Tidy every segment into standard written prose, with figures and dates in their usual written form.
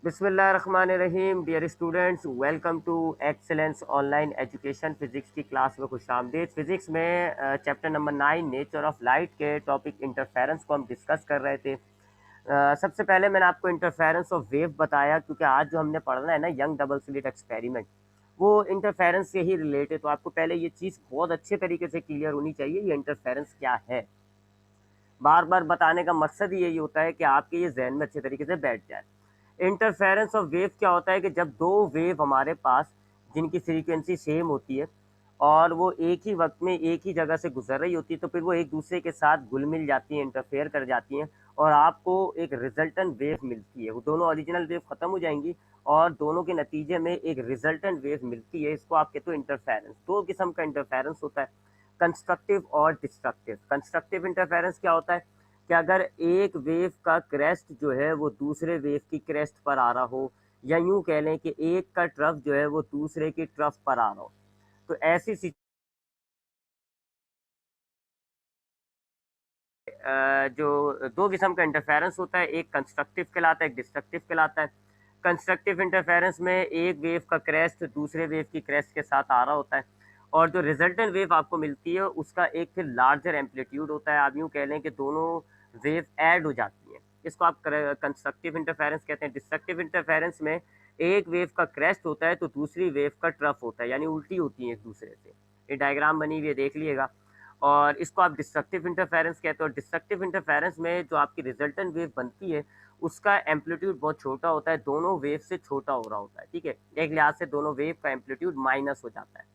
बिस्मिल्लाहिर्रहमानिर्रहीम। Dear students, welcome to excellence online education. Physics की class में खुशामदीद। फिजिक्स में chapter number 9 nature of light के टॉपिक इंटरफेरेंस को हम डिस्कस कर रहे थे। सबसे पहले मैंने आपको इंटरफेरेंस ऑफ वेव बताया, क्योंकि आज जो हमने पढ़ना है ना, यंग डबल स्लिट एक्सपेरिमेंट, वो इंटरफेरेंस से ही रिलेटेड। तो आपको पहले ये चीज़ बहुत अच्छे तरीके से क्लियर होनी चाहिए, ये इंटरफेरेंस क्या है। बार बार बताने का मकसद ही यही होता है कि आपके ये जहन में अच्छे तरीके से बैठ जाए। इंटरफेरेंस ऑफ वेव क्या होता है कि जब दो वेव हमारे पास जिनकी फ्रीक्वेंसी सेम होती है और वो एक ही वक्त में एक ही जगह से गुजर रही होती है, तो फिर वो एक दूसरे के साथ घुल मिल जाती हैं, इंटरफेयर कर जाती हैं और आपको एक रिजल्टेंट वेव मिलती है। वो दोनों ओरिजिनल वेव खत्म हो जाएंगी और दोनों के नतीजे में एक रिजल्टेंट वेव मिलती है। इसको आप कहते हो इंटरफेरेंस। दो किस्म का इंटरफेरेंस होता है, कंस्ट्रक्टिव और डिस्ट्रक्टिव। कंस्ट्रक्टिव इंटरफेरेंस क्या होता है कि अगर एक वेव का क्रेस्ट जो है वो दूसरे वेव की क्रेस्ट पर आ रहा हो, या यूं कह लें कि एक का ट्रफ जो है वो दूसरे की ट्रफ पर आ रहा हो, तो ऐसी जो दो किस्म का इंटरफेरेंस होता है, एक कंस्ट्रक्टिव कहलाता है, एक डिस्ट्रक्टिव कहलाता है। कंस्ट्रक्टिव इंटरफेरेंस में एक वेव का क्रेस्ट दूसरे वेव की क्रेस्ट के साथ आ रहा होता है और जो रिजल्टेंट वेव आपको मिलती है उसका एक फिर लार्जर एम्पलीट्यूड होता है। आप यूँ कह लें कि दोनों वेव ऐड हो जाती हैं, इसको आप कंस्ट्रक्टिव इंटरफेरेंस कहते हैं। डिस्ट्रक्टिव इंटरफेरेंस में एक वेव का क्रेस्ट होता है तो दूसरी वेव का ट्रफ होता है, यानी उल्टी होती है एक दूसरे से। ये डायग्राम बनी हुई है, देख लीजिएगा। और इसको आप डिस्ट्रक्टिव इंटरफेरेंस कहते हो। डिस्ट्रक्टिव इंटरफेरेंस में जो आपकी रिजल्टेंट वेव बनती है उसका एम्पलीट्यूड बहुत छोटा होता है, दोनों वेव से छोटा हो रहा होता है। ठीक है, एक लिहाज से दोनों वेव का एम्पलीट्यूड माइनस हो जाता है।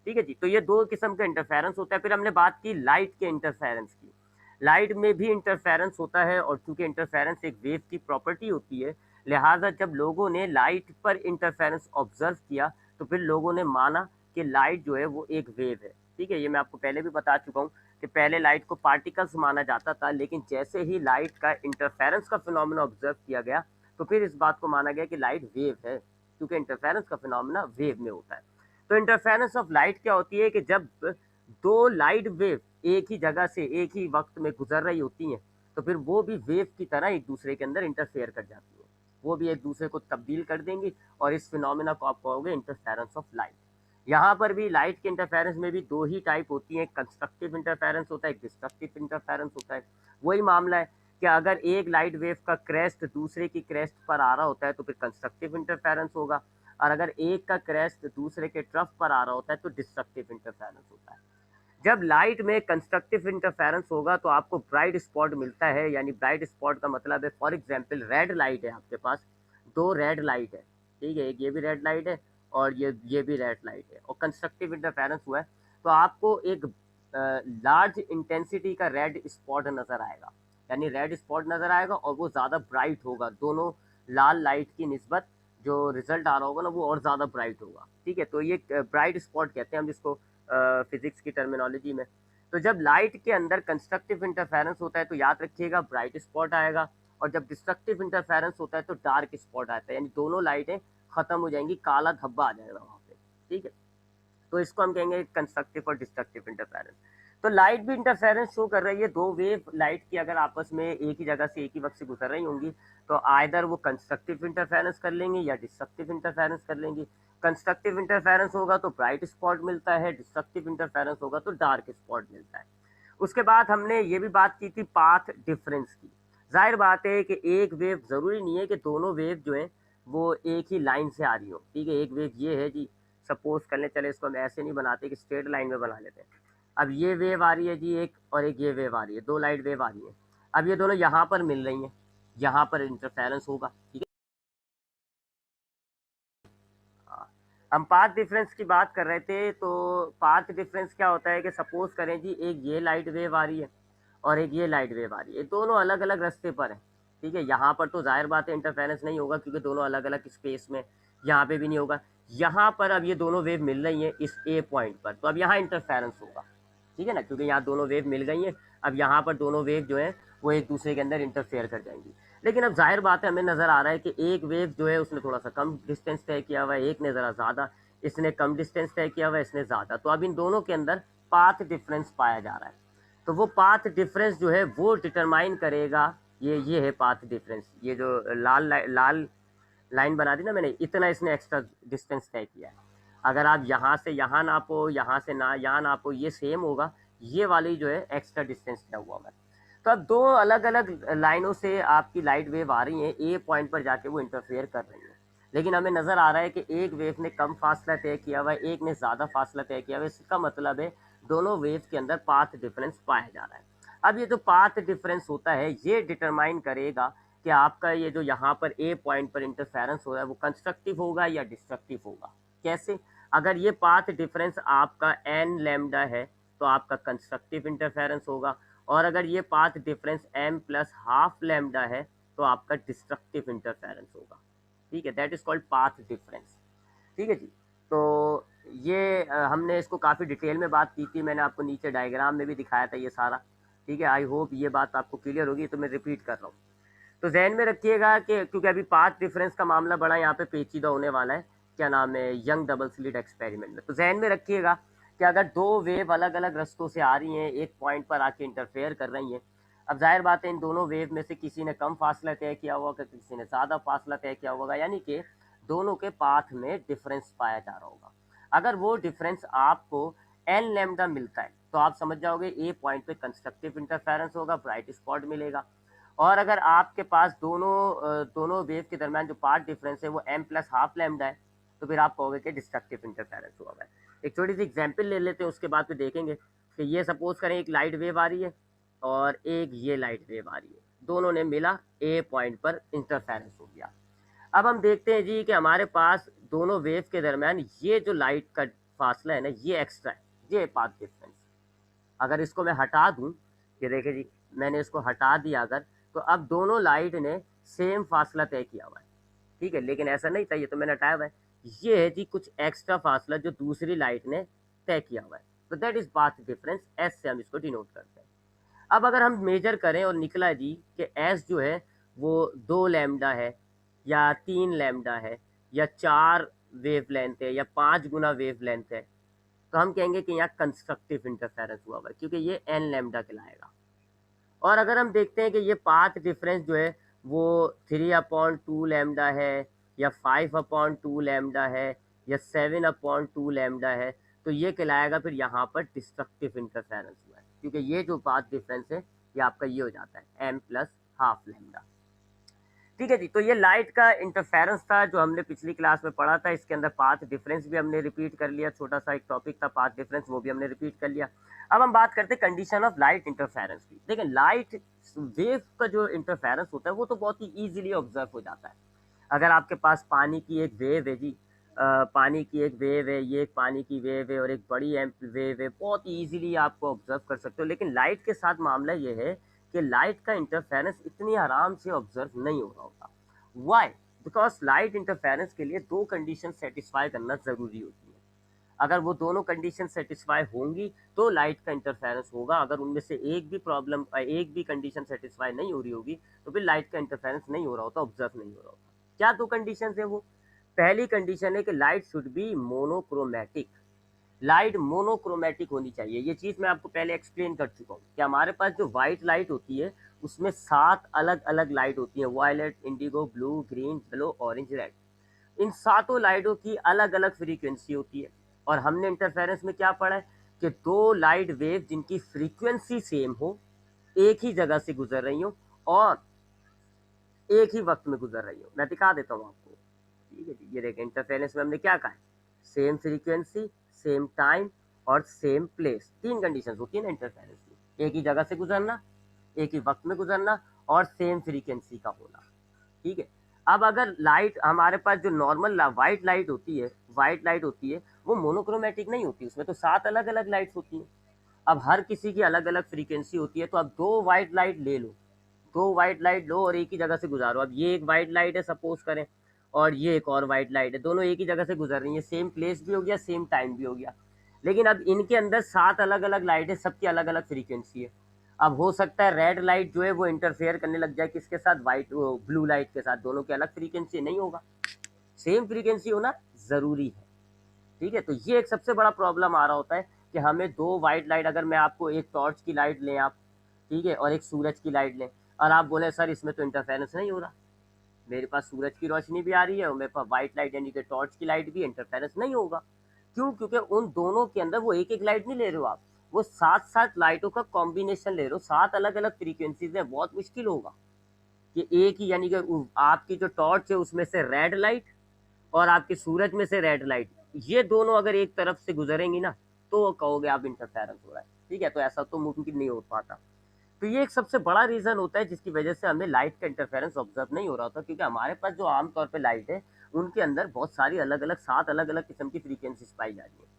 ठीक है जी, तो ये दो किस्म का इंटरफेरेंस होता है। फिर हमने बात की लाइट के इंटरफेरेंस की। लाइट में भी इंटरफेरेंस होता है और चूंकि इंटरफेरेंस एक वेव की प्रॉपर्टी होती है, लिहाजा जब लोगों ने लाइट पर इंटरफेरेंस ऑब्जर्व किया तो फिर लोगों ने माना कि लाइट जो है वो एक वेव है। ठीक है, ये मैं आपको पहले भी बता चुका हूँ कि पहले लाइट को पार्टिकल्स माना जाता था, लेकिन जैसे ही लाइट का इंटरफेरेंस का फिनोमेना ऑब्जर्व किया गया तो फिर इस बात को माना गया कि लाइट वेव है, क्योंकि इंटरफेरेंस का फिनोमेना वेव में होता है। तो इंटरफेरेंस ऑफ लाइट क्या होती है कि जब दो लाइट वेव एक ही जगह से एक ही वक्त में गुजर रही होती हैं, तो फिर वो भी वेव की तरह एक दूसरे के अंदर इंटरफेयर कर जाती हैं, वो भी एक दूसरे को तब्दील कर देंगी और इस फिनोमेना को आप कहोगे इंटरफेरेंस ऑफ लाइट। यहाँ पर भी लाइट के इंटरफेरेंस में भी दो ही टाइप होती हैं, कंस्ट्रक्टिव इंटरफेरेंस होता है, एक डिस्ट्रक्टिव इंटरफेरेंस होता है। वही मामला है कि अगर एक लाइट वेव का क्रेस्ट दूसरे की क्रेस्ट पर आ रहा होता है तो फिर कंस्ट्रक्टिव इंटरफेरेंस होगा, और अगर एक का क्रेस्ट दूसरे के ट्रफ पर आ रहा होता है तो डिस्ट्रक्टिव इंटरफेरेंस होता है। जब लाइट में कंस्ट्रक्टिव इंटरफेरेंस होगा तो आपको ब्राइट स्पॉट मिलता है, यानी ब्राइट स्पॉट का मतलब है, फॉर एग्जांपल रेड लाइट है आपके पास, दो रेड लाइट है। ठीक है, एक ये भी रेड लाइट है और ये भी रेड लाइट है और कंस्ट्रक्टिव इंटरफेरेंस हुआ है, तो आपको एक लार्ज इंटेंसिटी का रेड स्पॉट नजर आएगा, यानी रेड स्पॉट नजर आएगा और वो ज़्यादा ब्राइट होगा, दोनों लाल लाइट की निस्बत जो रिजल्ट आ रहा होगा ना वो और ज़्यादा ब्राइट होगा। ठीक है, तो ये ब्राइट स्पॉट कहते हैं हम जिसको फिजिक्स की टर्मिनोलॉजी में। तो जब लाइट के अंदर कंस्ट्रक्टिव इंटरफेरेंस होता है तो याद रखिएगा ब्राइट स्पॉट आएगा, और जब डिस्ट्रक्टिव इंटरफेरेंस होता है तो डार्क स्पॉट आता है, यानी दोनों लाइटें खत्म हो जाएंगी, काला धब्बा आ जाएगा वहां पे। ठीक है, तो इसको हम कहेंगे कंस्ट्रक्टिव और डिस्ट्रक्टिव इंटरफेरेंस। तो लाइट भी इंटरफेरेंस शो कर रही है, दो वेव लाइट की अगर आपस में एक ही जगह से एक ही वक्त से गुजर रही होंगी तो आइदर वो कंस्ट्रक्टिव इंटरफेरेंस कर लेंगे या डिस्ट्रक्टिव इंटरफेरेंस कर लेंगी। कंस्ट्रक्टिव इंटरफेरेंस होगा तो ब्राइट स्पॉट मिलता है, डिस्ट्रक्टिव इंटरफेरेंस होगा तो डार्क स्पॉट मिलता है। उसके बाद हमने ये भी बात की थी पाथ डिफरेंस की। जाहिर बात है कि एक वेव ज़रूरी नहीं है कि दोनों वेव जो हैं वो एक ही लाइन से आ रही हो। ठीक है, एक वेव ये है जी, सपोज कर लें, चले इसको हम ऐसे नहीं बनाते कि स्ट्रेट लाइन में बना लेते हैं। अब ये वेव आ रही है जी एक, और एक ये वेव आ रही है, दो लाइट वेव आ रही है। अब ये दोनों यहाँ पर मिल रही हैं, यहाँ पर इंटरफेरेंस होगा। ठीक है, हाँ। हम पाथ डिफरेंस की बात कर रहे थे, तो पाथ डिफरेंस क्या होता है कि सपोज करें जी एक ये लाइट वेव आ रही है और एक ये लाइट वेव आ रही है, दोनों अलग अलग रास्ते पर है। ठीक है, यहाँ पर तो जाहिर बात है इंटरफेरेंस नहीं होगा क्योंकि दोनों अलग अलग स्पेस में, यहाँ पे भी नहीं होगा। यहाँ पर अब ये दोनों वेव मिल रही हैं इस ए पॉइंट पर, तो अब यहाँ इंटरफेरेंस होगा। ठीक है ना, क्योंकि यहाँ दोनों वेव मिल गई हैं, अब यहाँ पर दोनों वेव जो है वो एक दूसरे के अंदर इंटरफेयर कर जाएंगी। लेकिन अब जाहिर बात है हमें नज़र आ रहा है कि एक वेव जो है उसने थोड़ा सा कम डिस्टेंस तय किया हुआ है, एक ने ज़रा ज़्यादा, इसने कम डिस्टेंस तय किया हुआ है, इसने ज़्यादा, तो अब इन दोनों के अंदर पाथ डिफरेंस पाया जा रहा है। तो वो पाथ डिफरेंस जो है वो डिटरमाइन करेगा, ये है पाथ डिफरेंस। ये जो लाल लाइन बना दी ना मैंने, इतना इसने एक्स्ट्रा डिस्टेंस तय किया है। अगर आप यहाँ से यहाँ नापो, यहाँ से ना यहाँ नापो, ये सेम होगा, ये वाली जो है एक्स्ट्रा डिस्टेंस दिया हुआ है। तो अब दो अलग अलग लाइनों से आपकी लाइट वेव आ रही है, ए पॉइंट पर जाके वो इंटरफेयर कर रही है, लेकिन हमें नज़र आ रहा है कि एक वेव ने कम फासला तय किया हुआ है, एक ने ज़्यादा फासला तय किया हुआ है। इसका मतलब है दोनों वेव के अंदर पाथ डिफरेंस पाया जा रहा है। अब ये जो पाथ डिफरेंस होता है ये डिटरमाइन करेगा कि आपका ये जो यहाँ पर ए पॉइंट पर इंटरफेरेंस हो रहा है वो कंस्ट्रक्टिव होगा या डिस्ट्रक्टिव होगा। कैसे? अगर ये पाथ डिफरेंस आपका एन लैम्डा है तो आपका कंस्ट्रक्टिव इंटरफेरेंस होगा, और अगर ये path difference M plus half lambda है तो आपका डिस्ट्रक्टिव इंटरफेरेंस होगा। ठीक है, that is called path difference. ठीक है जी। तो ये हमने इसको काफ़ी डिटेल में बात की थी, मैंने आपको नीचे डायग्राम में भी दिखाया था ये सारा। ठीक है, आई होप ये बात आपको क्लियर होगी, तो मैं रिपीट कर रहा हूँ। तो जहन में रखिएगा कि क्योंकि अभी पाथ डिफरेंस का मामला बड़ा यहाँ पे पेचीदा होने वाला है, क्या नाम है, यंग डबल स्लिट एक्सपेरिमेंट में। तो जहन में रखिएगा कि अगर दो वेव अलग अलग रास्तों से आ रही हैं, एक पॉइंट पर आके इंटरफेयर कर रही हैं, अब जाहिर बात है इन दोनों वेव में से किसी ने कम फासला तय किया होगा, किसी ने ज़्यादा फासला तय किया होगा, यानी कि दोनों के पाथ में डिफरेंस पाया जा रहा होगा। अगर वो डिफरेंस आपको एन लैम्डा मिलता है तो आप समझ जाओगे ए पॉइंट पे कंस्ट्रक्टिव इंटरफेरेंस होगा, ब्राइट स्पॉट मिलेगा। और अगर आपके पास दोनों वेव के दरमियान जो पाथ डिफरेंस है वो एम प्लस हाफ लैम्डा है तो फिर आप कहोगे कि डिस्ट्रक्टिव इंटरफेरेंस हुआ है। एक छोटी सी एग्जांपल ले लेते हैं, उसके बाद फिर देखेंगे कि ये सपोज करें एक लाइट वेव आ रही है और एक ये लाइट वेव आ रही है, दोनों ने मिला ए पॉइंट पर इंटरफेरेंस हो गया। अब हम देखते हैं जी कि हमारे पास दोनों वेव के दरमियान ये जो लाइट का फासला है ना, ये एक्स्ट्रा है, ये पाथ डिफरेंस। अगर इसको मैं हटा दूं, ये देखिए जी, मैंने इसको हटा दिया अगर, तो अब दोनों लाइट ने सेम फासला तय किया हुआ है। ठीक है, लेकिन ऐसा नहीं था, ये तो मैंने हटाया हुआ है। ये है जी कुछ एक्स्ट्रा फासला जो दूसरी लाइट ने तय किया हुआ है, तो that is path difference, S से हम इसको डिनोट करते हैं। अब अगर हम मेजर करें और निकला जी कि एस जो है वो 2 लैम्डा है या 3 लैम्डा है या 4 वेव लेंथ है या 5 गुना वेव लेंथ है, तो हम कहेंगे कि यहाँ कंस्ट्रक्टिव इंटरफेरेंस हुआ हुआ है क्योंकि ये एन लैम्डा कहलाएगा। और अगर हम देखते हैं कि ये पाथ डिफरेंस जो है वो 3/2 लैम्डा है या 5/2 लैम्डा है या 7/2 लैम्डा है, तो ये कहलाएगा फिर यहाँ पर डिस्ट्रक्टिव इंटरफेरेंस हुआ है, क्योंकि ये जो पाथ डिफरेंस है ये आपका ये हो जाता है एम प्लस हाफ लैम्डा। ठीक है जी। तो ये लाइट का इंटरफेरेंस था जो हमने पिछली क्लास में पढ़ा था, इसके अंदर पाथ डिफरेंस भी हमने रिपीट कर लिया, छोटा सा एक टॉपिक था पाथ डिफरेंस, वो भी हमने रिपीट कर लिया। अब हम बात करते हैं कंडीशन ऑफ लाइट इंटरफेरेंस की। देखिए लाइट वेव का जो इंटरफेरेंस होता है वो तो बहुत ही ईजिली ऑब्जर्व हो जाता है। अगर आपके पास पानी की एक वेव है जी, पानी की एक वेव है, ये एक पानी की वेव है और एक बड़ी वेव है, बहुत ईजिली आपको ऑब्जर्व कर सकते हो। लेकिन लाइट के साथ मामला ये है कि लाइट का इंटरफेरेंस इतनी आराम से ऑब्जर्व नहीं हो रहा होता। वाई? बिकॉज लाइट इंटरफेरेंस के लिए दो कंडीशन सेटिस्फाई करना ज़रूरी होती है। अगर वो दोनों कंडीशन सेटिस्फाई होंगी तो लाइट का इंटरफेरेंस होगा। अगर उनमें से एक भी कंडीशन सेटिस्फाई नहीं हो रही होगी तो फिर लाइट का इंटरफेरेंस नहीं हो रहा होता, ऑब्जर्व नहीं हो रहा होता। क्या दो कंडीशन है वो? पहली कंडीशन है कि light should be monochromatic. Light monochromatic होनी चाहिए। ये चीज़ मैं आपको पहले एक्सप्लेन कर चुका हूँ कि हमारे पास जो व्हाइट लाइट होती है उसमें 7 अलग अलग लाइट होती है, violet, indigo, blue, green, yellow, orange, red. इन सातों लाइटों की अलग अलग फ्रीक्वेंसी होती है। और हमने इंटरफेरेंस में क्या पढ़ा है कि दो लाइट वेव जिनकी फ्रीक्वेंसी सेम हो, एक ही जगह से गुजर रही हो और एक ही वक्त में गुजर रही हो। मैं दिखा देता हूँ आपको। ठीक है जी, ये देखें इंटरफेरेंस में हमने क्या कहा है, सेम फ्रीक्वेंसी, सेम टाइम और सेम प्लेस। तीन कंडीशंस होती है ना इंटरफेरेंस की, एक ही जगह से गुजरना, एक ही वक्त में गुजरना और सेम फ्रीक्वेंसी का होना। ठीक है। अब अगर लाइट हमारे पास जो नॉर्मल व्हाइट लाइट होती है वो मोनोक्रोमेटिक नहीं होती, उसमें तो 7 अलग अलग लाइट्स होती हैं। अब हर किसी की अलग अलग फ्रीक्वेंसी होती है, तो अब दो व्हाइट लाइट ले लो, दो व्हाइट लाइट लो और एक ही जगह से गुजारो। अब ये एक व्हाइट लाइट है सपोज करें और ये एक और व्हाइट लाइट है, दोनों एक ही जगह से गुजर रही है, सेम प्लेस भी हो गया, सेम टाइम भी हो गया। लेकिन अब इनके अंदर 7 अलग अलग लाइट है, सबकी अलग अलग फ्रीक्वेंसी है। अब हो सकता है रेड लाइट जो है वो इंटरफेयर करने लग जाए किसके साथ, वाइट ब्लू लाइट के साथ, दोनों की अलग फ्रीक्वेंसी नहीं होगा, सेम फ्रीक्वेंसी होना ज़रूरी है। ठीक है, तो ये एक सबसे बड़ा प्रॉब्लम आ रहा होता है कि हमें दो वाइट लाइट, अगर मैं आपको एक टॉर्च की लाइट लें आप, ठीक है, और एक सूरज की लाइट लें और आप बोले सर इसमें तो इंटरफेरेंस नहीं हो रहा, मेरे पास सूरज की रोशनी भी आ रही है और मेरे पास व्हाइट लाइट यानी कि टॉर्च की लाइट भी, इंटरफेरेंस नहीं होगा। क्यों? क्योंकि उन दोनों के अंदर वो एक एक लाइट नहीं ले रहे हो आप, वो सात सात लाइटों का कॉम्बिनेशन ले रहे हो, सात अलग अलग फ्रीक्वेंसीज है, बहुत मुश्किल होगा कि एक ही यानी कि आपकी जो टॉर्च है उसमें से रेड लाइट और आपके सूरज में से रेड लाइट, ये दोनों अगर एक तरफ से गुजरेंगी ना तो कहोगे आप इंटरफेरेंस हो रहा है। ठीक है, तो ऐसा तो मुमकिन नहीं हो पाता। तो ये एक सबसे बड़ा रीजन होता है जिसकी वजह से हमें लाइट का इंटरफेरेंस ऑब्जर्व नहीं हो रहा होता, क्योंकि हमारे पास जो आमतौर पे लाइट है उनके अंदर बहुत सारी अलग अलग सात अलग अलग किस्म की फ्रीक्वेंसीज पाई जा रही है।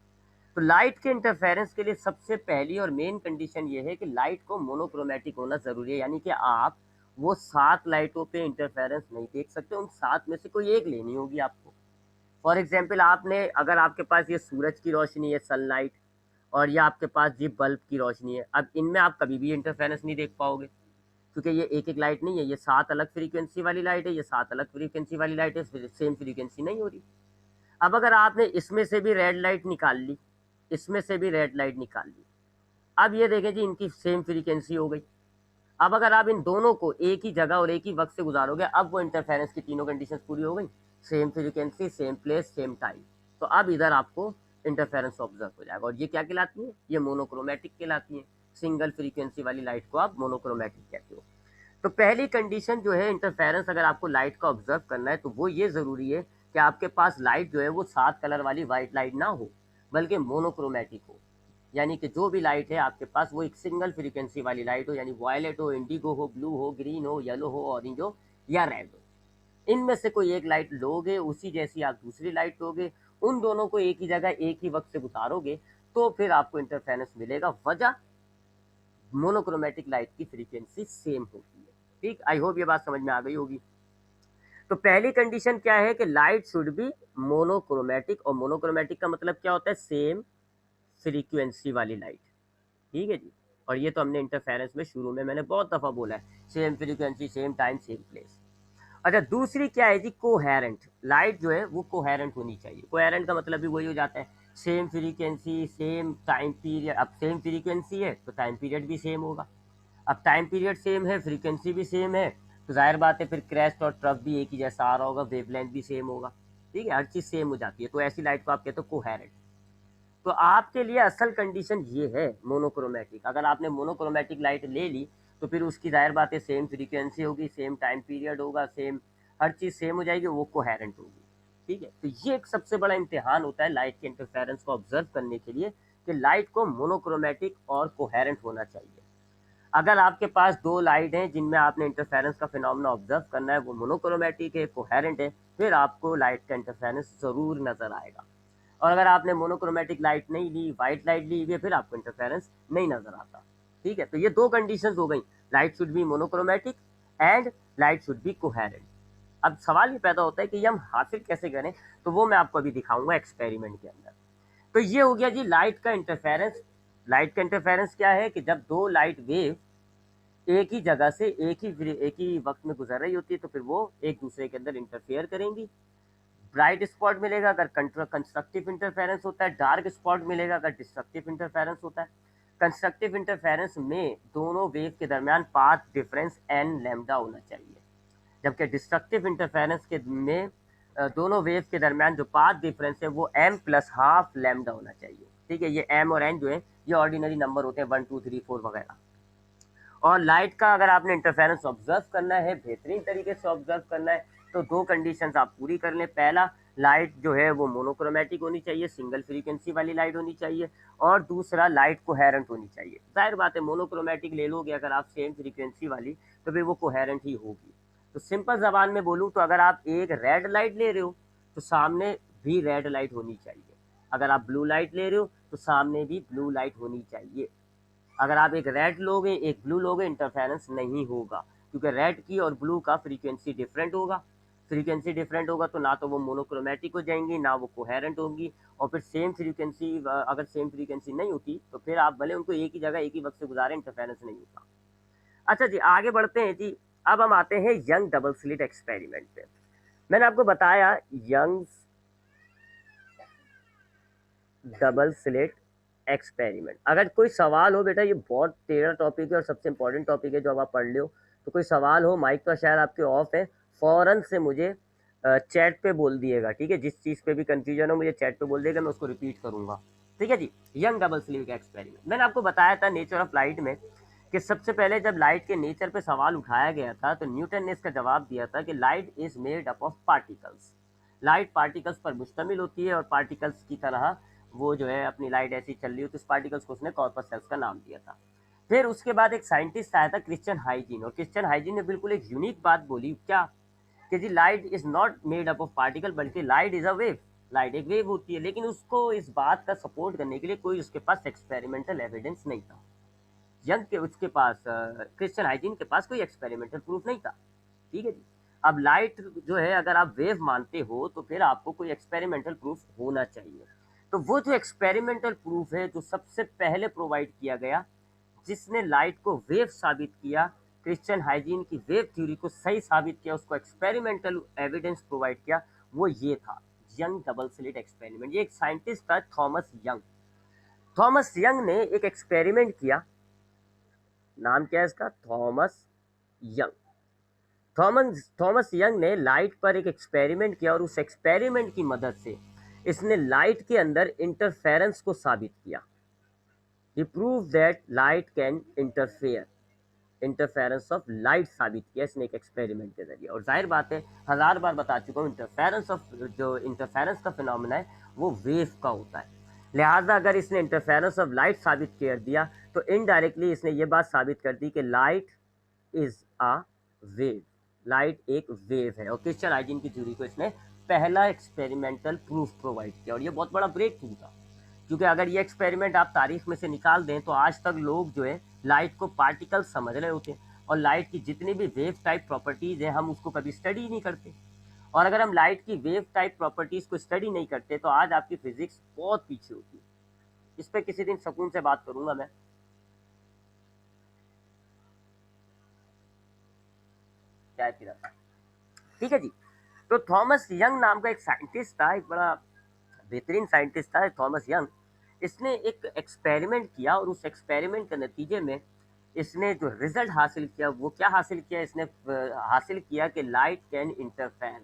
तो लाइट के इंटरफेरेंस के लिए सबसे पहली और मेन कंडीशन ये है कि लाइट को मोनोक्रोमेटिक होना जरूरी है, यानी कि आप वो सात लाइटों पे इंटरफेरेंस नहीं देख सकते, उन सात में से कोई एक लेनी होगी आपको। फॉर एग्जाम्पल आपने, अगर आपके पास ये सूरज की रोशनी है, सनलाइट, और ये आपके पास ये बल्ब की रोशनी है, अब इनमें आप कभी भी इंटरफेरेंस नहीं देख पाओगे, क्योंकि ये एक एक लाइट नहीं है, ये सात अलग फ्रीक्वेंसी वाली लाइट है, ये सात अलग फ्रीक्वेंसी वाली लाइट है, सेम फ्रीक्वेंसी नहीं हो रही। अब अगर आपने इसमें से भी रेड लाइट निकाल ली, इसमें से भी रेड लाइट निकाल ली, अब ये देखें जी इनकी सेम फ्रीक्वेंसी हो गई। अब अगर आप इन दोनों को एक ही जगह और एक ही वक्त से गुजारोगे, अब वो इंटरफेरेंस की तीनों कंडीशंस पूरी हो गई, same frequency, same place, same time. तो अब इधर आपको इंटरफेरेंस ऑब्जर्व हो जाएगा, और ये क्या कहलाती है? ये मोनोक्रोमेटिक कहलाती है। सिंगल फ्रीक्वेंसी वाली लाइट को आप मोनोक्रोमेटिक कहते हो। तो पहली कंडीशन जो है इंटरफेरेंस, अगर आपको लाइट का ऑब्जर्व करना है तो वो ये ज़रूरी है कि आपके पास लाइट जो है वो सात कलर वाली वाइट लाइट ना हो, बल्कि मोनोक्रोमेटिक हो। यानी कि जो भी लाइट है आपके पास वो एक सिंगल फ्रीक्वेंसी वाली लाइट हो, यानी वायलेट हो, इंडिगो हो, ब्लू हो, ग्रीन हो, येलो हो, ऑरेंज हो या रेड हो। इनमें से कोई एक लाइट लोगे, उसी जैसी आप दूसरी लाइट लोगे, उन दोनों को एक ही जगह एक ही वक्त से गुजारोगे, तो फिर आपको इंटरफेरेंस मिलेगा। वजह, मोनोक्रोमेटिक लाइट की फ्रीक्वेंसी सेम होती है। ठीक, आई होप ये बात समझ में आ गई होगी। तो पहली कंडीशन क्या है कि लाइट शुड बी मोनोक्रोमेटिक, और मोनोक्रोमेटिक का मतलब क्या होता है? सेम फ्रीक्वेंसी वाली लाइट। ठीक है जी। और ये तो हमने इंटरफेरेंस में शुरू में मैंने बहुत दफा बोला है, same frequency, same time, same place. अच्छा, दूसरी क्या है जी? कोहेरेंट। लाइट जो है वो कोहेरेंट होनी चाहिए। कोहेरेंट का मतलब भी वही हो जाता है, same frequency, same time period. अब सेम फ्रीक्वेंसी है तो टाइम पीरियड भी सेम होगा। अब टाइम पीरियड सेम है, फ्रीक्वेंसी भी सेम है, तो जाहिर बात है फिर क्रेस्ट और ट्रफ भी एक ही जैसा आ रहा होगा, वेवलेंथ भी सेम होगा। ठीक है, हर चीज़ सेम हो जाती है, तो ऐसी लाइट को आप कहते हो कोहेरेंट। तो आपके लिए असल कंडीशन ये है मोनोक्रोमेटिक। अगर आपने मोनोक्रोमेटिक लाइट ले ली तो फिर उसकी जाहिर बात है सेम फ्रीक्वेंसी होगी, सेम टाइम पीरियड होगा, सेम हर चीज़ सेम हो जाएगी, वो कोहेरेंट होगी। ठीक है, तो ये एक सबसे बड़ा इम्तिहान होता है लाइट के इंटरफेरेंस को ऑब्जर्व करने के लिए, कि लाइट को मोनोक्रोमेटिक और कोहेरेंट होना चाहिए। अगर आपके पास दो लाइट हैं जिनमें आपने इंटरफेरेंस का फिनोमेना ऑब्जर्व करना है, वो मोनोक्रोमेटिक है, कोहेरेंट है, फिर आपको लाइट का इंटरफेरेंस जरूर नजर आएगा। और अगर आपने मोनोक्रोमेटिक लाइट नहीं ली, व्हाइट लाइट ली हुई है, फिर आपको इंटरफेरेंस नहीं नजर आता। ठीक है, तो ये दो कंडीशंस हो गई, light should be monochromatic and light should be coherent. अब सवाल ये पैदा होता है कि ये हम हासिल कैसे करें, तो वो मैं आपको अभी दिखाऊंगा एक्सपेरिमेंट के अंदर। तो ये हो गया जी लाइट का इंटरफेरेंस। लाइट का इंटरफेरेंस क्या है कि जब दो लाइट वेव एक ही जगह से एक ही वक्त में गुजर रही होती है, तो फिर वो एक दूसरे के अंदर इंटरफेयर करेंगी। ब्राइट स्पॉट मिलेगा अगर कंस्ट्रक्टिव इंटरफेरेंस होता है, डार्क स्पॉट मिलेगा अगर डिस्ट्रक्टिव इंटरफेरेंस होता है। कंस्ट्रक्टिव इंटरफेरेंस में दोनों वेव के दरमियान पाथ डिफरेंस एन लैम्डा होना चाहिए, जबकि डिस्ट्रक्टिव इंटरफेरेंस के में दोनों वेव के दरमियान जो पाथ डिफरेंस है वो एम प्लस हाफ लैम्डा होना चाहिए। ठीक है, ये एम और एन जो है ये ऑर्डिनरी नंबर होते हैं, 1 2 3 4 वगैरह। और लाइट का अगर आपने इंटरफेरेंस ऑब्जर्व करना है, बेहतरीन तरीके से ऑब्जर्व करना है, तो दो कंडीशंस आप पूरी कर लें। पहला, लाइट जो है वो मोनोक्रोमेटिक होनी चाहिए, सिंगल फ्रीक्वेंसी वाली लाइट होनी चाहिए। और दूसरा, लाइट कोहेरेंट होनी चाहिए। जाहिर बात है मोनोक्रोमेटिक ले लोगे अगर आप सेम फ्रीक्वेंसी वाली, तो फिर वो कोहेरेंट ही होगी। तो सिंपल जबान में बोलूँ तो अगर आप एक रेड लाइट ले रहे हो तो सामने भी रेड लाइट होनी चाहिए। अगर आप ब्लू लाइट ले रहे हो तो सामने भी ब्लू लाइट होनी चाहिए। अगर आप एक रेड लोगे एक ब्लू लोगे, इंटरफेरेंस नहीं होगा, क्योंकि रेड की और ब्लू का फ्रीक्वेंसी डिफरेंट होगा। फ्रीक्वेंसी डिफरेंट होगा तो ना तो वो मोनोक्रोमेटिक हो जाएंगी, ना वो कोहेरेंट होंगी। और फिर सेम फ्रीक्वेंसी, अगर सेम फ्रीक्वेंसी नहीं होती तो फिर आप भले उनको एक ही जगह एक ही वक्त से गुजारें, इंटरफेरेंस नहीं होता। अच्छा जी, आगे बढ़ते हैं जी। अब हम आते हैं यंग डबल स्लिट एक्सपेरिमेंट पे। मैंने आपको बताया यंग डबल स्लिट एक्सपेरिमेंट। अगर कोई सवाल हो बेटा, ये बहुत टेढ़ा टॉपिक है और सबसे इंपॉर्टेंट टॉपिक है जो अब आप पढ़ लो, तो कोई सवाल हो, माइक तो शायद आपके ऑफ है, फ़ौरन से मुझे चैट पे बोल दिएगा, ठीक है? जिस चीज़ पे भी कन्फ्यूजन हो मुझे चैट पे बोल देगा, मैं उसको रिपीट करूँगा, ठीक है जी? यंग डबल स्लिट का एक्सपेरिमेंट मैंने आपको बताया था नेचर ऑफ लाइट में कि सबसे पहले जब लाइट के नेचर पे सवाल उठाया गया था तो न्यूटन ने इसका जवाब दिया था कि light is made up of particles. Light particles पर मुश्तमिल होती है और पार्टिकल्स की तरह वो जो है अपनी लाइट ऐसी चल रही होती है, उस पार्टिकल्स को उसने कॉर्पससेल्स का नाम दिया था। फिर उसके बाद एक साइंटिस्ट आया था क्रिश्चियन हाइजीन, और क्रिश्चियन हाइजीन ने बिल्कुल एक यूनिक बात बोली, क्या कि जी light is not made up of particle बल्कि light is a wave. Light एक वेव होती है, लेकिन उसको इस बात का सपोर्ट करने के लिए कोई उसके पास एक्सपेरिमेंटल एविडेंस नहीं था। यंग के उसके पास क्रिश्चियन हाइजीन के पास कोई एक्सपेरिमेंटल प्रूफ नहीं था, ठीक है जी? अब लाइट जो है अगर आप वेव मानते हो तो फिर आपको कोई एक्सपेरिमेंटल प्रूफ होना चाहिए। तो वो जो एक्सपेरिमेंटल प्रूफ है जो सबसे पहले प्रोवाइड किया गया, जिसने लाइट को वेव साबित किया, क्रिश्चियन हाइजीन की वेव थ्योरी को सही साबित किया, उसको एक्सपेरिमेंटल एविडेंस प्रोवाइड किया, वो ये था यंग डबल स्लिट एक्सपेरिमेंट। ये एक साइंटिस्ट था थॉमस यंग। थॉमस यंग ने एक एक्सपेरिमेंट किया, नाम क्या है इसका? Thomas young. Thomas Thomas young ने लाइट पर एक एक्सपेरिमेंट किया और उस एक्सपेरिमेंट की मदद से इसने लाइट के अंदर इंटरफेरेंस को साबित किया। He proved that light can interfere, interference of light साबित किया इसने एक एक्सपेरिमेंट के जरिए। और जाहिर बात है, हजार बार बता चुका हूँ, इंटरफेरेंस ऑफ जो इंटरफेरेंस का फिनोमेना है वो वेव का होता है। लिहाजा अगर इसने इंटरफेरेंस ऑफ लाइट साबित कर दिया तो इनडायरेक्टली इसने ये बात साबित कर दी कि light is a wave, light एक वेव है। और क्रिश्चियन हाइजीन की थ्योरी को इसने पहला एक्सपेरिमेंटल प्रूफ प्रोवाइड किया, और ये बहुत बड़ा ब्रेक थ्रू था, क्योंकि अगर ये एक्सपेरिमेंट आप तारीख में से निकाल दें तो आज तक लोग जो है लाइट को पार्टिकल समझ रहे होते हैं, और लाइट की जितनी भी वेव टाइप प्रॉपर्टीज है हम उसको कभी स्टडी ही नहीं करते। और अगर हम लाइट की वेव टाइप प्रॉपर्टीज को स्टडी नहीं करते तो आज आपकी फिजिक्स बहुत पीछे होती है। इस पर किसी दिन सुकून से बात करूंगा मैं, क्या है, ठीक है जी? तो थॉमस यंग नाम का एक साइंटिस्ट था, एक बड़ा बेहतरीन साइंटिस्ट था थॉमस यंग। इसने एक एक्सपेरिमेंट किया और उस एक्सपेरिमेंट के नतीजे में इसने जो रिजल्ट हासिल किया वो क्या हासिल किया, इसने हासिल किया कि light can interfere,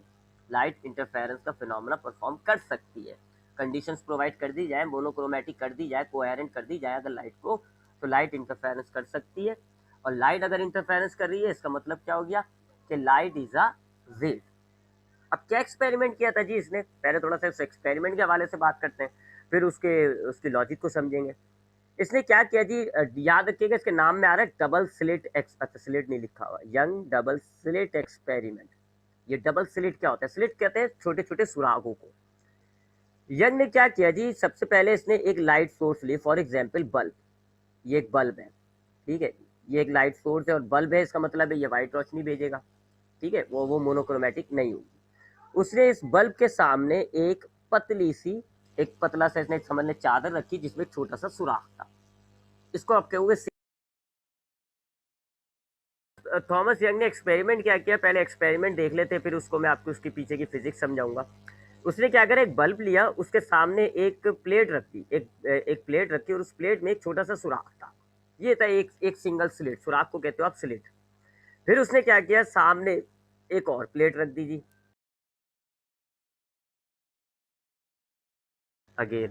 light interference का फिनोमेना परफॉर्म कर सकती है। कंडीशंस प्रोवाइड कर दी जाए, मोनोक्रोमेटिक कर दी जाए, कोहेरेंट कर दी जाए अगर लाइट को, तो लाइट इंटरफेरेंस कर सकती है। और लाइट अगर इंटरफेरेंस कर रही है इसका मतलब क्या हो गया कि लाइट इज अ वेव। अब क्या एक्सपेरिमेंट किया था जी इसने, पहले थोड़ा सा इस एक्सपेरिमेंट के हवाले से बात करते हैं, फिर उसके उसकी लॉजिक को समझेंगे। इसने क्या किया जी, याद रखिएगा इसके नाम में आ रहा है डबल स्लिट अच्छा स्लिट नहीं लिखा हुआ, यंग डबल स्लिट एक्सपेरिमेंट। ये डबल स्लिट क्या होता है? स्लिट कहते हैं छोटे छोटे सुराखों को। यंग ने क्या किया जी, सबसे पहले इसने एक लाइट सोर्स ली, फॉर एग्जाम्पल बल्ब। ये एक बल्ब है, ठीक है? ये एक लाइट सोर्स है और बल्ब है, इसका मतलब है ये व्हाइट रोशनी भेजेगा, ठीक है? वो मोनोक्रोमेटिक नहीं होगी। उसने इस बल्ब के सामने एक पतली सी, एक पतला सा इसने समझ लें चादर रखी जिसमें एक छोटा सा सुराख था। इसको आप कहोगे। थॉमस यंग ने एक्सपेरिमेंट क्या किया, पहले एक्सपेरिमेंट देख लेते हैं फिर उसको मैं आपको उसके पीछे की फिजिक्स समझाऊंगा। उसने क्या करा, एक बल्ब लिया, उसके सामने एक प्लेट रखी, एक प्लेट रखी और उस प्लेट में एक छोटा सा सुराख था। ये था एक एक सिंगल स्लिट, सुराख को कहते हो आप स्लिट। फिर उसने क्या किया, सामने एक और प्लेट रख दी जी, अगेन।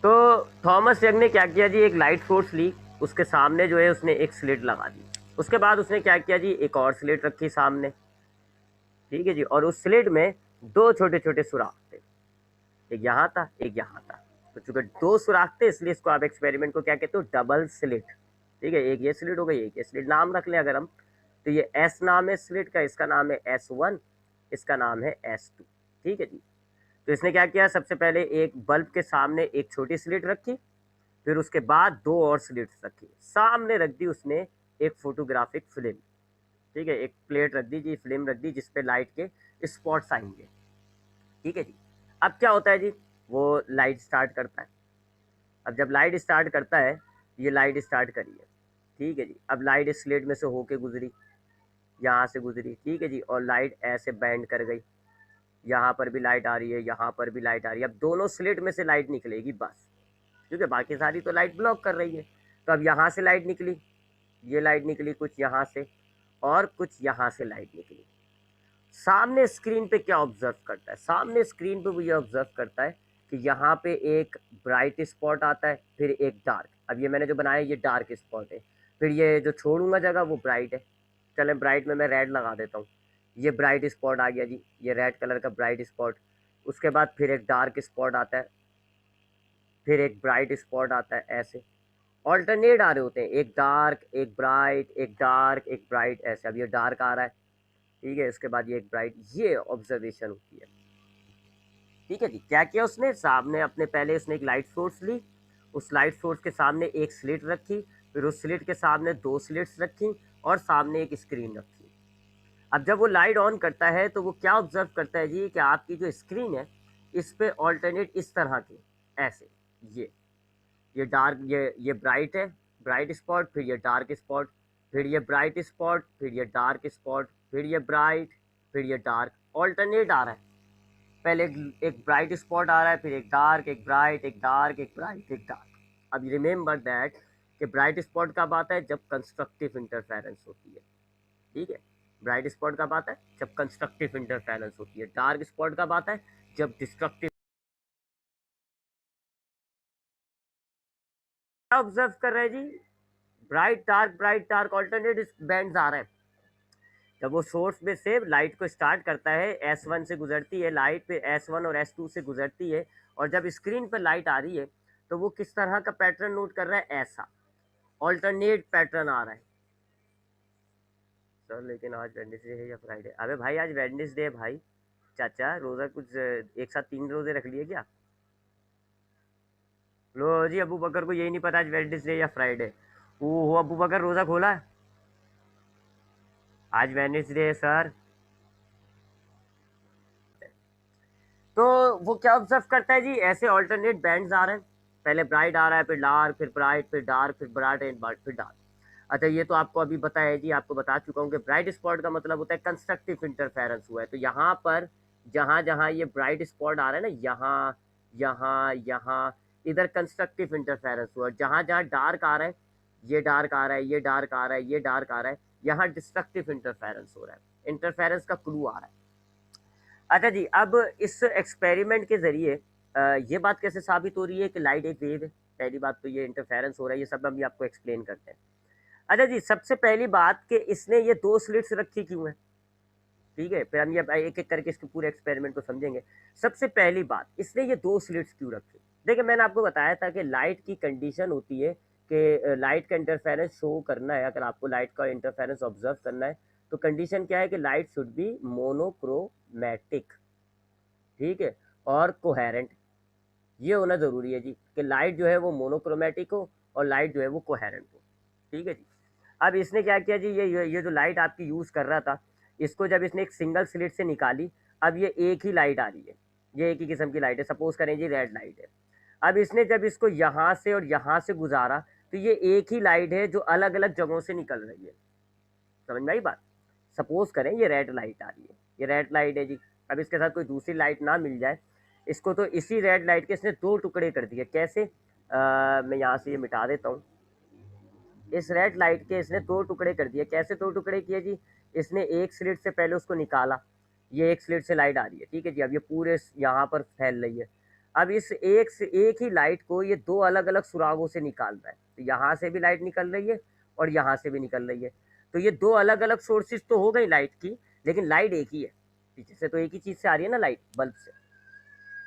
तो थॉमस यंग ने क्या किया जी, एक लाइट सोर्स ली, उसके सामने जो है उसने एक स्लिट लगा दी। उसके बाद उसने क्या किया जी, एक और स्लिट रखी सामने, ठीक है जी, और उस स्लिट में दो छोटे छोटे सुराख थे, एक यहाँ था एक यहाँ था। तो चूंकि दो सुराख थे इसलिए इसको आप एक्सपेरिमेंट को क्या कहते हो, डबल स्लिट, ठीक है? एक ये स्लिट हो गई, एक ये स्लिट। नाम रख लें अगर हम, तो ये एस नाम है स्लिट का, इसका नाम है S1, इसका नाम है S2, ठीक है जी? तो इसने क्या किया, सबसे पहले एक बल्ब के सामने एक छोटी स्लिट रखी, फिर उसके बाद दो और स्लिट्स रखी, सामने रख दी उसने एक फोटोग्राफिक फिल्म, ठीक है? एक प्लेट रख दी जी, फिल्म रख दी जिसपे लाइट के स्पॉट्स आएंगे, ठीक है जी? अब क्या होता है जी, वो लाइट स्टार्ट करता है। अब जब लाइट स्टार्ट करता है, ये लाइट स्टार्ट करी है, ठीक है जी? अब लाइट इस स्लेट में से होके गुजरी, यहाँ से गुजरी, ठीक है जी? और लाइट ऐसे बैंड कर गई, यहाँ पर भी लाइट आ रही है, यहाँ पर भी लाइट आ रही है। अब दोनों स्लेट में से लाइट निकलेगी बस, क्योंकि बाकी सारी तो लाइट ब्लॉक कर रही है। तो अब यहाँ से लाइट निकली, ये लाइट निकली कुछ यहाँ से और कुछ यहाँ से लाइट निकली। सामने स्क्रीन पे क्या ऑब्जर्व करता है? सामने स्क्रीन पे वो ये ऑब्जर्व करता है कि यहाँ पे एक ब्राइट स्पॉट आता है, फिर एक डार्क। अब ये मैंने जो बनाया ये डार्क स्पॉट है, फिर ये जो छोड़ूंगा जगह वो ब्राइट है। चले ब्राइट में मैं रेड लगा देता हूँ, ये ब्राइट स्पॉट आ गया जी, ये रेड कलर का ब्राइट स्पॉट। उसके बाद फिर एक डार्क स्पॉट आता है, फिर एक ब्राइट स्पॉट आता है, ऐसे ऑल्टरनेट आ रहे होते हैं, एक डार्क एक ब्राइट, एक डार्क एक ब्राइट, ऐसे। अब ये डार्क आ रहा है, ठीक है, इसके बाद ये एक ब्राइट, ये ऑब्जर्वेशन होती है। ठीक है जी, क्या किया उसने? सामने अपने पहले उसने एक लाइट सोर्स ली, उस लाइट सोर्स के सामने एक स्लिट रखी, फिर उस स्लिट के सामने दो स्लिट्स रखी, और सामने एक स्क्रीन रखी। अब जब वो लाइट ऑन करता है तो वो क्या ऑब्जर्व करता है जी, कि आपकी जो स्क्रीन है इस पे ऑल्टरनेट इस तरह के, ऐसे, ये डार्क, ये ब्राइट है, ब्राइट स्पॉट, फिर ये डार्क स्पॉट, फिर ये ब्राइट स्पॉट, फिर ये डार्क स्पॉट, फिर ये ब्राइट, फिर ये डार्क, ऑल्टरनेट आ रहा है। पहले एक ब्राइट स्पॉट आ रहा है, फिर एक डार्क, एक ब्राइट, एक डार्क, एक ब्राइट, एक डार्क। अब रिमेंबर दैट कि ब्राइट स्पॉट कब आता है? जब कंस्ट्रक्टिव इंटरफेरेंस होती है। ठीक है, ब्राइट स्पॉट कब आता है? जब कंस्ट्रक्टिव इंटरफेरेंस होती है। डार्क स्पॉट कब आता है? जब डिस्ट्रक्टिव। क्या ऑब्जर्व कर रहे हैं जी? ब्राइट डार्क ऑल्टरनेट बैंड्स आ रहे हैं। जब वो सोर्स में से लाइट को स्टार्ट करता है, S1 से गुजरती है लाइट, फिर S1 और S2 से गुजरती है, और जब स्क्रीन पर लाइट आ रही है तो वो किस तरह का पैटर्न नोट कर रहा है? ऐसा ऑल्टरनेट पैटर्न आ रहा है। सर लेकिन आज वेडनेसडे है या फ्राइडे? अबे भाई आज वेडनेसडे है भाई। चाचा रोजा कुछ एक साथ 3 रोजे रख लिए क्या? लो जी, अबू बकर को यही नहीं पता आज वेडनेसडे या फ्राइडे। वो अबू बकर रोजा खोला है? आज वेडनेसडे है सर। तो वो क्या ऑब्जर्व करता है जी? ऐसे ऑल्टरनेट बैंड्स आ रहे हैं, पहले ब्राइट आ रहा है, फिर डार्क, फिर ब्राइट, फिर डार्क, फिर ब्राइट एंड फिर डार्क। अच्छा, ये तो आपको अभी बताया है जी, आपको बता चुका हूँ कि ब्राइट स्पॉट का मतलब होता है कंस्ट्रक्टिव इंटरफेरेंस हुआ है। तो यहाँ पर जहाँ जहाँ ये ब्राइट स्पॉट आ रहा है ना, यहाँ यहाँ यहाँ, इधर कंस्ट्रक्टिव इंटरफेरेंस हुआ। जहाँ जहाँ डार्क आ रहा है, ये डार्क आ रहा है, ये डार्क आ रहा है, ये डार्क आ रहा है, यहाँ डिस्ट्रक्टिव इंटरफेरेंस हो रहा है, इंटरफेरेंस का क्लू आ रहा है। अच्छा जी, अब इस एक्सपेरिमेंट के ज़रिए ये बात कैसे साबित हो रही है कि लाइट एक वेव है? पहली बात तो ये इंटरफेरेंस हो रहा है, ये सब हम आपको एक्सप्लेन करते हैं। अच्छा जी, सबसे पहली बात कि इसने ये 2 स्लिट्स रखी क्यों है? ठीक है, फिर हम ये एक-एक करके इसके पूरे एक्सपेरिमेंट को समझेंगे। सबसे पहली बात, इसने ये 2 स्लिट्स क्यों रखी? देखिए, मैंने आपको बताया था कि लाइट की कंडीशन होती है कि लाइट का इंटरफेरेंस शो करना है, अगर आपको लाइट का इंटरफेरेंस ऑब्जर्व करना है, तो कंडीशन क्या है कि लाइट शुड बी मोनोक्रोमैटिक। ठीक है, और कोहेरेंट। ये होना ज़रूरी है जी, कि लाइट जो है वो मोनोक्रोमैटिक हो और लाइट जो है वो कोहेरेंट हो। ठीक है जी। अब इसने क्या किया जी, ये जो लाइट आपकी यूज़ कर रहा था, इसको जब इसने एक सिंगल स्लिट से निकाली, अब ये एक ही लाइट आ रही है, ये एक ही किस्म की लाइट है, सपोज करें जी रेड लाइट है। अब इसने जब इसको यहाँ से और यहाँ से गुजारा, तो ये एक ही लाइट है जो अलग अलग जगहों से निकल रही है। समझ में आई बात? सपोज करें ये रेड लाइट आ रही है, ये रेड लाइट है जी। अब इसके साथ कोई दूसरी लाइट ना मिल जाए इसको, तो इसी रेड लाइट के इसने 2 टुकड़े कर दिए। कैसे? मैं यहाँ से ये मिटा देता हूँ। इस रेड लाइट के इसने 2 टुकड़े कर दिए। कैसे 2 टुकड़े किए जी? इसने एक स्लिट से पहले उसको निकाला, ये एक स्लिट से लाइट आ रही है, ठीक है जी। अब ये पूरे यहाँ पर फैल रही है। अब इस एक ही लाइट को ये 2 अलग अलग सुरागों से निकाल रहा है, तो यहाँ से भी लाइट निकल रही है और यहाँ से भी निकल रही है। तो ये 2 अलग अलग सोर्सेज तो हो गई लाइट की, लेकिन लाइट एक ही है। पीछे से तो एक ही चीज़ से आ रही है ना लाइट, बल्ब से।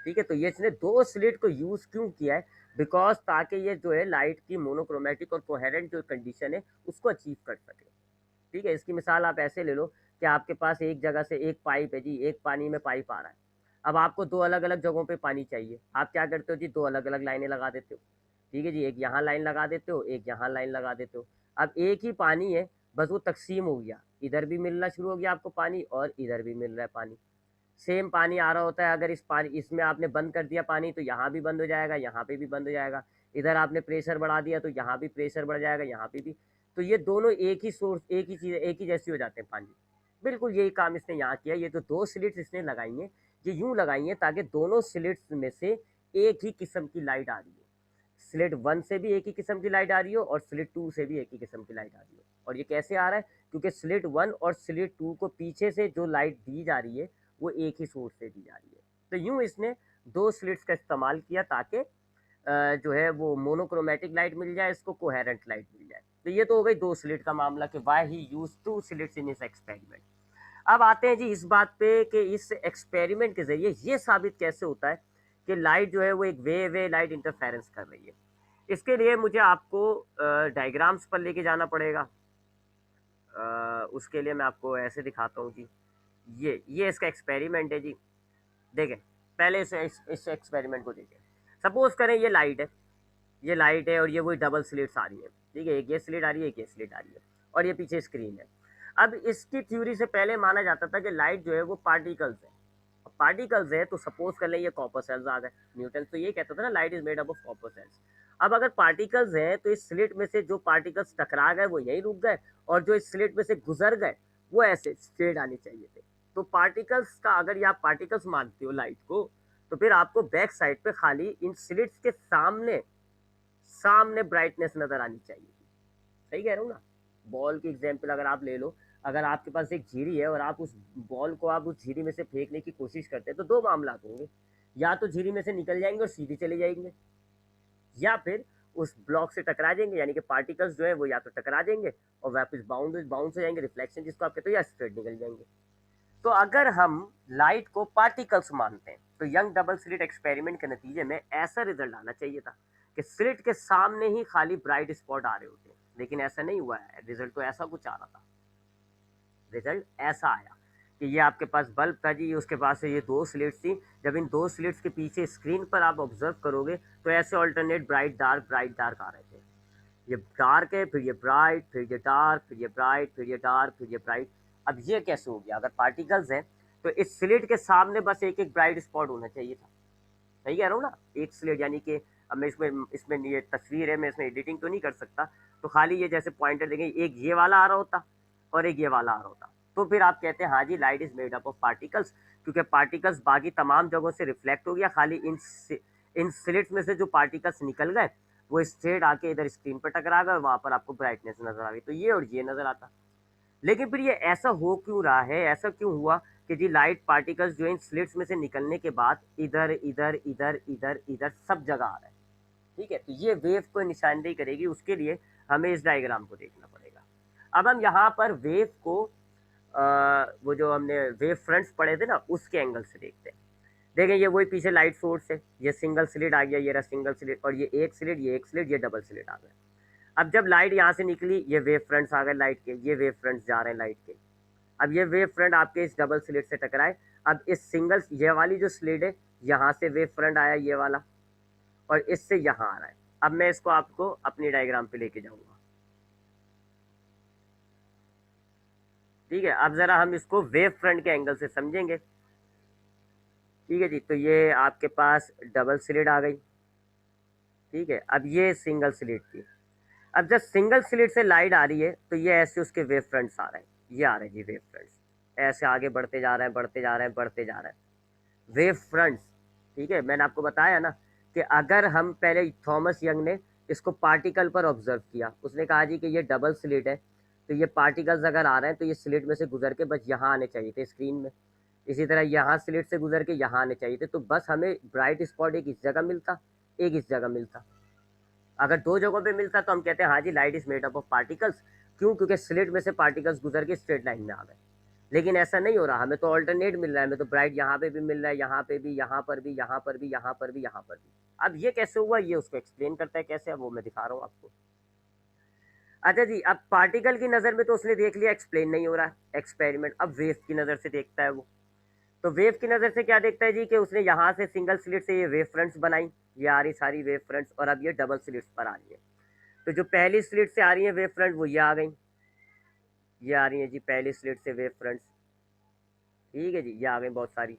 ठीक है, तो ये इसने 2 स्लिट को यूज़ क्यों किया है? बिकॉज ताकि ये जो है लाइट की मोनोक्रोमेटिक और कोहेरेंट जो कंडीशन है उसको अचीव कर सके। ठीक है, इसकी मिसाल आप ऐसे ले लो कि आपके पास एक जगह से एक पाइप है जी, एक पानी में पाइप आ रहा है। अब आपको 2 अलग अलग जगहों पे पानी चाहिए, आप क्या करते हो जी? 2 अलग अलग लाइनें लगा देते हो। ठीक है जी, एक यहाँ लाइन लगा देते हो, एक यहाँ लाइन लगा देते हो। अब एक ही पानी है, बस वो तकसीम हो गया, इधर भी मिलना शुरू हो गया आपको पानी और इधर भी मिल रहा है पानी। सेम पानी आ रहा होता है, अगर इस पानी इसमें आपने बंद कर दिया पानी, तो यहाँ भी बंद हो जाएगा, यहाँ पे भी बंद हो जाएगा। इधर आपने प्रेशर बढ़ा दिया तो यहाँ भी प्रेशर बढ़ जाएगा, यहाँ पे भी। तो ये दोनों एक ही सोर्स, एक ही चीज़, एक ही जैसी हो जाते हैं पानी। बिल्कुल यही काम इसने यहाँ किया। ये तो 2 स्लिट्स इसने लगाई हैं, ये यूँ लगाई हैं ताकि दोनों स्लिट्स में से एक ही किस्म की लाइट आ रही है, स्लिट 1 से भी एक ही किस्म की लाइट आ रही हो और स्लिट 2 से भी एक ही किस्म की लाइट आ रही हो। और ये कैसे आ रहा है? क्योंकि स्लिट 1 और स्लिट 2 को पीछे से जो लाइट दी जा रही है वो एक ही सोर्स से दी जा रही है। तो यूं इसने दो स्लिट्स का इस्तेमाल किया ताकि जो है वो मोनोक्रोमेटिक लाइट मिल जाए, इसको कोहेरेंट लाइट मिल जाए। तो ये तो हो गई दो स्लिट का मामला कि why he use two slits in इस एक्सपेरिमेंट। अब आते हैं जी इस बात पे कि इस एक्सपेरिमेंट के जरिए ये साबित कैसे होता है कि लाइट जो है वो एक वे लाइट इंटरफेरेंस कर रही है। इसके लिए मुझे आपको डायग्राम्स पर लेके जाना पड़ेगा। उसके लिए मैं आपको ऐसे दिखाता हूँ जी। ये इसका एक्सपेरिमेंट है जी। देखें, पहले इस एक्सपेरिमेंट को देखें। सपोज करें ये लाइट है, ये लाइट है और ये वही डबल स्लिट्स आ रही है। ठीक है, एक ये स्लिट आ रही है, एक ये स्लिट आ रही है और ये पीछे स्क्रीन है। अब इसकी थ्योरी से पहले माना जाता था कि लाइट जो है वो पार्टिकल्स है। पार्टिकल्स है तो सपोज कर लें ये कॉपर सेल्स आ गए। न्यूटन तो ये कहता था ना, light is made up of copper cells. अब अगर पार्टिकल्स हैं तो इस स्लिट में से जो पार्टिकल्स टकरा गए वो यहीं रुक गए, और जो इस स्लिट में से गुजर गए वो ऐसे स्ट्रेट आने चाहिए थे। तो पार्टिकल्स का, अगर ये आप पार्टिकल्स मानते हो लाइट को, तो फिर आपको बैक साइड पे खाली इन स्लिट्स के सामने सामने ब्राइटनेस नजर आनी चाहिए। सही कह रहा हूँ ना? बॉल की एग्जाम्पल अगर आप ले लो, अगर आपके पास एक झिरी है और आप उस बॉल को आप उस झिरी में से फेंकने की कोशिश करते हैं तो दो मामला होंगे। या तो झिरी में से निकल जाएंगे और सीधे चले जाएंगे, या फिर उस ब्लॉक से टकरा जाएंगे, यानी कि पार्टिकल्स जो है वो या तो टकरा जाएंगे और वापस बाउंस हो जाएंगे, रिफ्लेक्शन जिसको आप कहते हो, या स्ट्रेट निकल जाएंगे। तो अगर हम लाइट को पार्टिकल्स मानते हैं तो यंग डबल स्लिट एक्सपेरिमेंट के नतीजे में ऐसा रिजल्ट आना चाहिए था कि स्लिट के सामने ही खाली ब्राइट स्पॉट आ रहे होते हैं, लेकिन ऐसा नहीं हुआ है। रिजल्ट तो ऐसा कुछ आ रहा था। रिजल्ट ऐसा आया कि ये आपके पास बल्ब था जी, उसके पास ये दो स्लिट्स थी। जब इन दो स्लिट्स के पीछे स्क्रीन पर आप ऑब्जर्व करोगे तो ऐसे ऑल्टरनेट ब्राइट डार्क आ रहे थे। ये डार्क है, फिर ये ब्राइट, फिर ये डार्क, फिर ये ब्राइट, फिर ये डार्क, फिर ये ब्राइट। अब ये कैसे हो गया? अगर पार्टिकल्स हैं तो इस स्लिट के सामने बस एक एक ब्राइट स्पॉट होना चाहिए था। सही कह रहा हूँ ना? एक स्लिट, यानी कि अब मैं इसमें ये तस्वीर है, मैं इसमें एडिटिंग तो नहीं कर सकता, तो खाली ये जैसे पॉइंटर देखें, एक ये वाला आ रहा होता और एक ये वाला आ रहा होता, तो फिर आप कहते हैं हाँ जी light is made up of particles, क्योंकि पार्टिकल्स बाकी तमाम जगहों से रिफ्लेक्ट हो गया, खाली इन स्लिट्स में से जो पार्टिकल्स निकल गए वो स्ट्रेट आके इधर स्क्रीन पर टकरा गए और वहां पर आपको ब्राइटनेस नजर आ गई, तो ये और ये नजर आता। लेकिन फिर ये ऐसा हो क्यों रहा है? ऐसा क्यों हुआ कि जी लाइट पार्टिकल्स जो इन स्लिट्स में से निकलने के बाद इधर इधर इधर इधर इधर सब जगह आ रहा है? ठीक है, तो ये वेव को निशानदेही करेगी, उसके लिए हमें इस डायग्राम को देखना पड़ेगा। अब हम यहाँ पर वेव को वो जो हमने वेव फ्रंट्स पढ़े थे ना, उसके एंगल से देखते हैं। देखें, ये वही पीछे लाइट सोर्स है, ये सिंगल स्लिट आ गया, ये रहा सिंगल स्लिट, और ये एक स्लिट, ये एक स्लिट, ये डबल स्लिट आ गया। अब जब लाइट यहाँ से निकली, ये वेव फ्रंट्स आ गए लाइट के, ये वेव फ्रंट्स जा रहे हैं लाइट के। अब ये वेव फ्रंट आपके इस डबल स्लिट से टकराए। अब इस सिंगल, ये वाली जो स्लिट है, यहाँ से वेव फ्रंट आया ये वाला, और इससे यहाँ आ रहा है। अब मैं इसको आपको अपनी डायग्राम पे लेके जाऊंगा। ठीक है, अब जरा हम इसको वेव फ्रंट के एंगल से समझेंगे। ठीक है जी, तो ये आपके पास डबल स्लिट आ गई। ठीक है, अब ये सिंगल स्लिट थी। अब जब सिंगल स्लिट से लाइट आ रही है तो ये ऐसे उसके वेव फ्रंट्स आ रहे हैं, ये आ रहे हैं जी वेव फ्रंट्स, ऐसे आगे बढ़ते जा रहे हैं, बढ़ते जा रहे हैं, बढ़ते जा रहे हैं वेव फ्रंट्स। ठीक है, मैंने आपको बताया ना कि अगर हम पहले थॉमस यंग ने इसको पार्टिकल पर ऑब्जर्व किया, उसने कहा जी कि ये डबल स्लिट है, तो ये पार्टिकल्स अगर आ रहे हैं तो ये स्लिट में से गुजर के बस यहाँ आने चाहिए थे स्क्रीन में। इसी तरह यहाँ स्लिट से गुजर के यहाँ आने चाहिए थे, तो बस हमें ब्राइट स्पॉट एक इस जगह मिलता, एक इस जगह मिलता। अगर दो जगहों पे मिलता तो हम कहते हैं हाँ जी light is made up of particles. क्यों? क्योंकि स्लिट में से पार्टिकल्स गुजर के स्ट्रेट लाइन में आ गए। लेकिन ऐसा नहीं हो रहा, हमें तो ऑल्टरनेट मिल रहा है, हमें तो ब्राइट यहाँ पे भी मिल रहा है, यहाँ पे भी, यहाँ पर भी, यहाँ पर भी, यहाँ पर भी, यहाँ पर भी। अब ये कैसे हुआ, ये उसको एक्सप्लेन करता है कैसे, अब वो मैं दिखा रहा हूँ आपको। अच्छा जी, अब पार्टिकल की नज़र में तो उसने देख लिया एक्सप्लेन नहीं हो रहा है एक्सपेरिमेंट, अब वेव की नज़र से देखता है वो। तो वेव की नज़र से क्या देखता है जी कि उसने यहाँ से सिंगल स्लिट से ये वेव फ्रंट्स बनाई, ये आ रही सारी वेव फ्रंट्स, और अब ये डबल स्लिट्स पर आ रही है। तो जो पहली स्लिट से आ रही है वेव फ्रंट वो ये आ गई, ये आ रही है जी पहली स्लिट से वेव फ्रंट्स। ठीक है जी, ये आ गई बहुत सारी,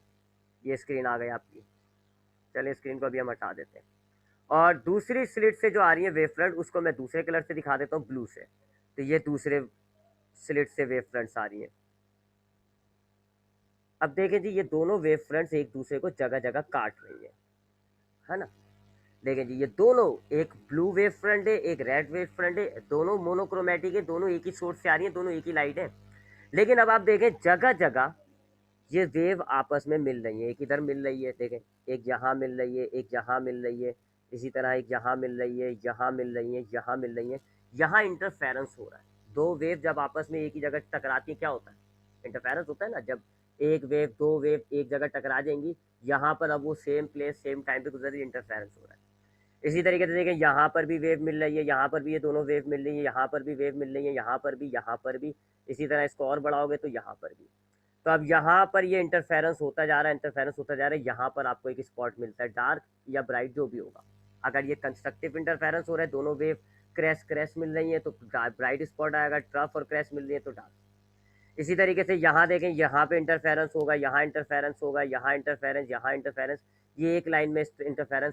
ये स्क्रीन आ गई आपकी। चलिए स्क्रीन को अभी हम हटा देते हैं। और दूसरी स्लिट से जो आ रही है वेव फ्रंट, उसको मैं दूसरे कलर से दिखा देता हूँ, ब्लू से। तो ये दूसरे स्लिट से वेव फ्रंट्स आ रही है। अब देखें जी, ये दोनों वेव फ्रंट्स एक दूसरे को जगह जगह काट रही है ना? देखें जी, ये दोनों, एक ब्लू वेव फ्रंट है, एक रेड वेव फ्रंट है, दोनों मोनोक्रोमेटिक है, दोनों एक ही सोर्स से आ रही है, दोनों एक ही लाइट है। लेकिन अब आप देखें जगह जगह ये वेव आपस में मिल रही है, एक इधर मिल रही है, देखें एक यहाँ मिल रही है, एक यहाँ मिल रही है, इसी तरह एक यहाँ मिल रही है, यहाँ मिल रही है, यहाँ मिल रही है। यहाँ इंटरफेरेंस हो रहा है। दो वेव जब आपस में एक ही जगह टकराती है, क्या होता है? इंटरफेरेंस होता है ना। जब एक वेव, दो वेव एक जगह टकरा जाएंगी, यहाँ पर अब वो सेम प्लेस सेम टाइम पे गुजर रही है, इंटरफेरेंस हो रहा है। इसी तरीके से देखें, यहाँ पर भी वेव मिल रही है, यहाँ पर भी ये दोनों वेव मिल रही है, यहाँ पर भी वेव मिल रही है, यहाँ पर भी, यहाँ पर भी। इसी तरह इसको और बढ़ाओगे तो यहाँ पर भी। तो अब यहाँ पर ये इंटरफेरेंस होता जा रहा है, इंटरफेरेंस होता जा रहा है। यहाँ पर आपको एक स्पॉट मिलता है, डार्क या ब्राइट जो भी होगा। अगर ये कंस्ट्रक्टिव इंटरफेरेंस हो रहा है, दोनों वेव क्रैश क्रैश मिल रही है, तो ब्राइट स्पॉट आएगा। ट्रफ और क्रैश मिल रही है तो डार्क। इसी तरीके से यहाँ देखें, यहाँ पे इंटरफेरेंस होगा, यहाँ इंटरफेरेंस होगा, यहाँ इंटरफेरेंस, यहाँ इंटरफेरेंस। ये एक लाइन में इंटरफेरेंस